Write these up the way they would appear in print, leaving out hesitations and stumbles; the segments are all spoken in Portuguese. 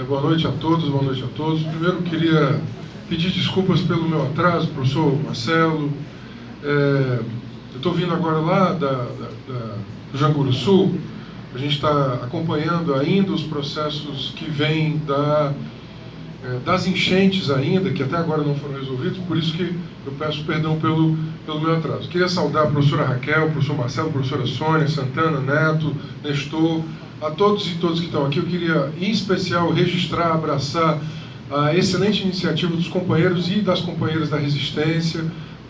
Boa noite a todos, boa noite a todos. Primeiro, queria pedir desculpas pelo meu atraso, professor Marcelo. Eu estou vindo agora lá do Janguruçu. A gente está acompanhando ainda os processos que vêm das enchentes ainda, que até agora não foram resolvidos, por isso que eu peço perdão pelo meu atraso. Queria saudar a professora Raquel, o professor Marcelo, a professora Sônia, Santana, Neto, Nestor, a todos e todas que estão aqui. Eu queria, em especial, registrar, abraçar a excelente iniciativa dos companheiros e das companheiras da Resistência,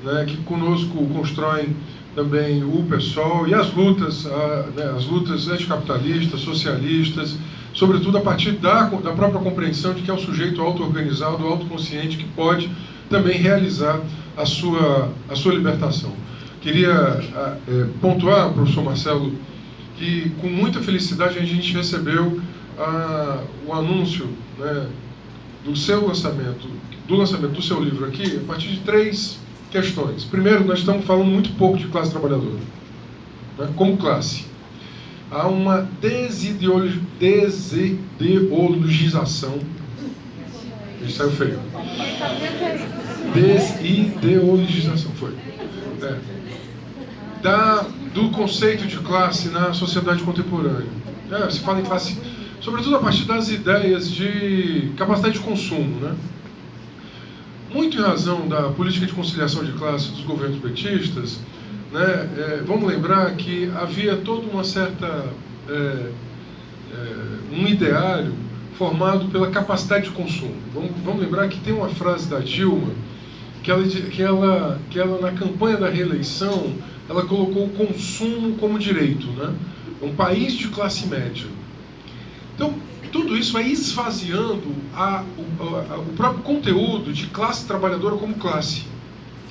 né, que conosco constroem também o PSOL e as lutas anticapitalistas, socialistas, sobretudo a partir da própria compreensão de que é o sujeito auto-organizado, autoconsciente, que pode também realizar a sua libertação. Queria pontuar, professor Marcelo, que com muita felicidade a gente recebeu o anúncio, né, do lançamento do seu livro aqui, a partir de 3 questões. Primeiro, nós estamos falando muito pouco de classe trabalhadora, né, como classe. Há uma desideologização. Isso saiu feio. Desideologização, foi. Do conceito de classe na sociedade contemporânea. Se fala em classe, sobretudo a partir das ideias de capacidade de consumo, né? Muito em razão da política de conciliação de classe dos governos petistas, né, vamos lembrar que havia toda uma certa um ideário formado pela capacidade de consumo. Vamos lembrar que tem uma frase da Dilma que ela na campanha da reeleição ela colocou o consumo como direito, né? Um país de classe média. Então tudo isso vai esvaziando o próprio conteúdo de classe trabalhadora como classe.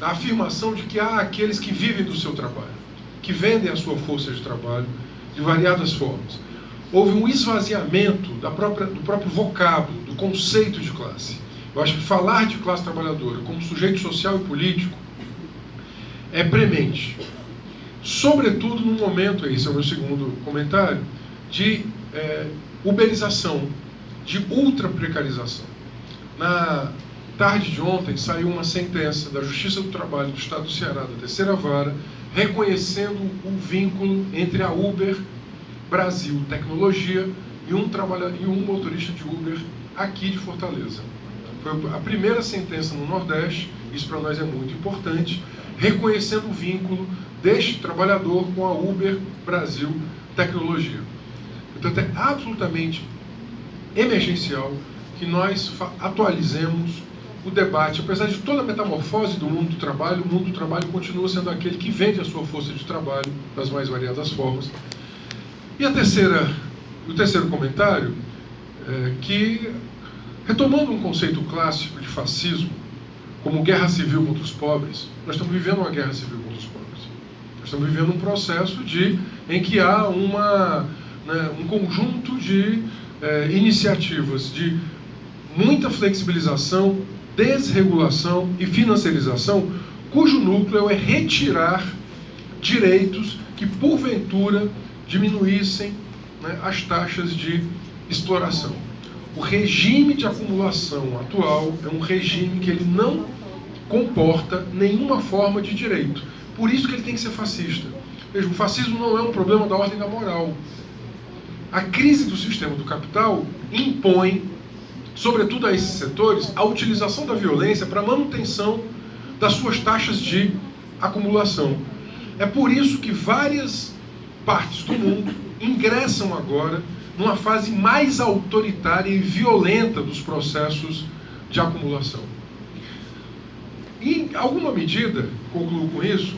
A afirmação de que há aqueles que vivem do seu trabalho, que vendem a sua força de trabalho de variadas formas. Houve um esvaziamento do próprio vocábulo, do conceito de classe. Eu acho que falar de classe trabalhadora como sujeito social e político é premente. Sobretudo no momento, esse é o meu segundo comentário, de uberização, de ultra-precarização. Na tarde de ontem saiu uma sentença da Justiça do Trabalho do Estado do Ceará, da terceira vara, reconhecendo o vínculo entre a Uber Brasil Tecnologia e um motorista de Uber aqui de Fortaleza. Foi a primeira sentença no Nordeste, isso para nós é muito importante, reconhecendo o vínculo deste trabalhador com a Uber Brasil Tecnologia. Portanto, é absolutamente emergencial que nós atualizemos o debate. Apesar de toda a metamorfose do mundo do trabalho, o mundo do trabalho continua sendo aquele que vende a sua força de trabalho das mais variadas formas. E o terceiro comentário é que, retomando um conceito clássico de fascismo, como guerra civil contra os pobres, nós estamos vivendo uma guerra civil contra os pobres. Nós estamos vivendo um processo em que há um conjunto de iniciativas de muita flexibilização, desregulação e financiarização, cujo núcleo é retirar direitos que, porventura, diminuíssem, né, as taxas de exploração. O regime de acumulação atual é um regime que ele não comporta nenhuma forma de direito. Por isso que ele tem que ser fascista. Veja, o fascismo não é um problema da ordem da moral. A crise do sistema do capital impõe, sobretudo a esses setores, a utilização da violência para a manutenção das suas taxas de acumulação. É por isso que várias partes do mundo ingressam agora numa fase mais autoritária e violenta dos processos de acumulação. Em alguma medida, concluo com isso,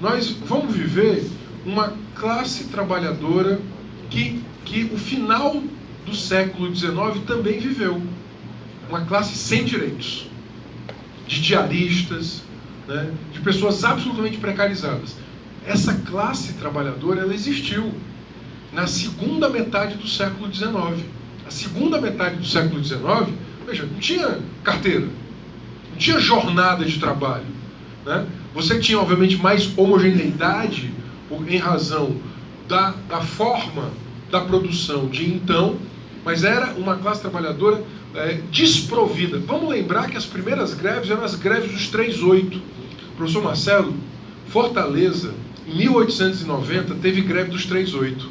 nós vamos viver uma classe trabalhadora que o final do século XIX também viveu. Uma classe sem direitos, de diaristas, né, de pessoas absolutamente precarizadas. Essa classe trabalhadora, ela existiu na segunda metade do século XIX. A segunda metade do século XIX, veja, não tinha carteira, não tinha jornada de trabalho, né? Você tinha, obviamente, mais homogeneidade em razão da forma da produção de então, mas era uma classe trabalhadora desprovida. Vamos lembrar que as primeiras greves eram as greves dos 3/8. Professor Marcelo, Fortaleza, em 1890, teve greve dos 3/8.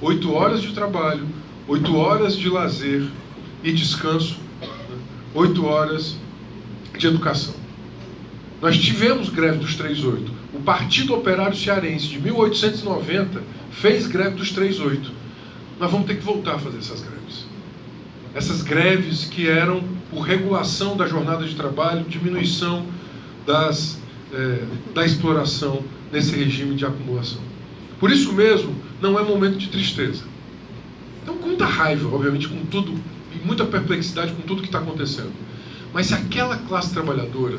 8 horas de trabalho, 8 horas de lazer e descanso, 8 horas de educação. Nós tivemos greve dos 3/8. O Partido Operário Cearense, de 1890, fez greve dos 3/8. Nós vamos ter que voltar a fazer essas greves. Essas greves que eram por regulação da jornada de trabalho, diminuição da exploração nesse regime de acumulação. Por isso mesmo, não é momento de tristeza. Então, com muita raiva, obviamente, com tudo, e muita perplexidade com tudo que está acontecendo. Mas se aquela classe trabalhadora,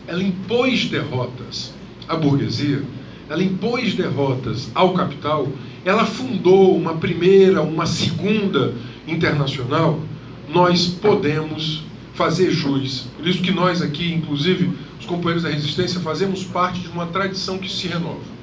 ela impôs derrotas à burguesia, ela impôs derrotas ao capital, ela fundou uma primeira, uma segunda internacional, nós podemos fazer jus. Por isso que nós aqui, inclusive, os companheiros da resistência, fazemos parte de uma tradição que se renova.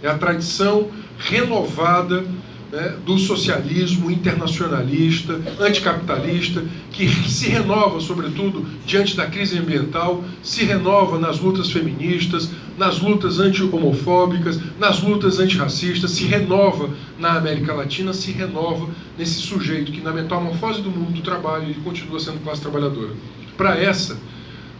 É a tradição renovada, né, do socialismo internacionalista, anticapitalista, que se renova, sobretudo, diante da crise ambiental, se renova nas lutas feministas, nas lutas anti-homofóbicas, nas lutas antirracistas, se renova na América Latina, se renova nesse sujeito que, na metamorfose do mundo do trabalho, ele continua sendo classe trabalhadora. Para essa,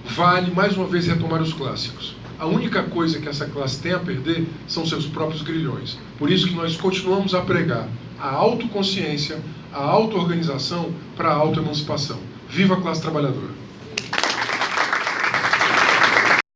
vale, mais uma vez, retomar os clássicos. A única coisa que essa classe tem a perder são seus próprios grilhões. Por isso que nós continuamos a pregar a autoconsciência, a auto-organização para a auto-emancipação. Viva a classe trabalhadora!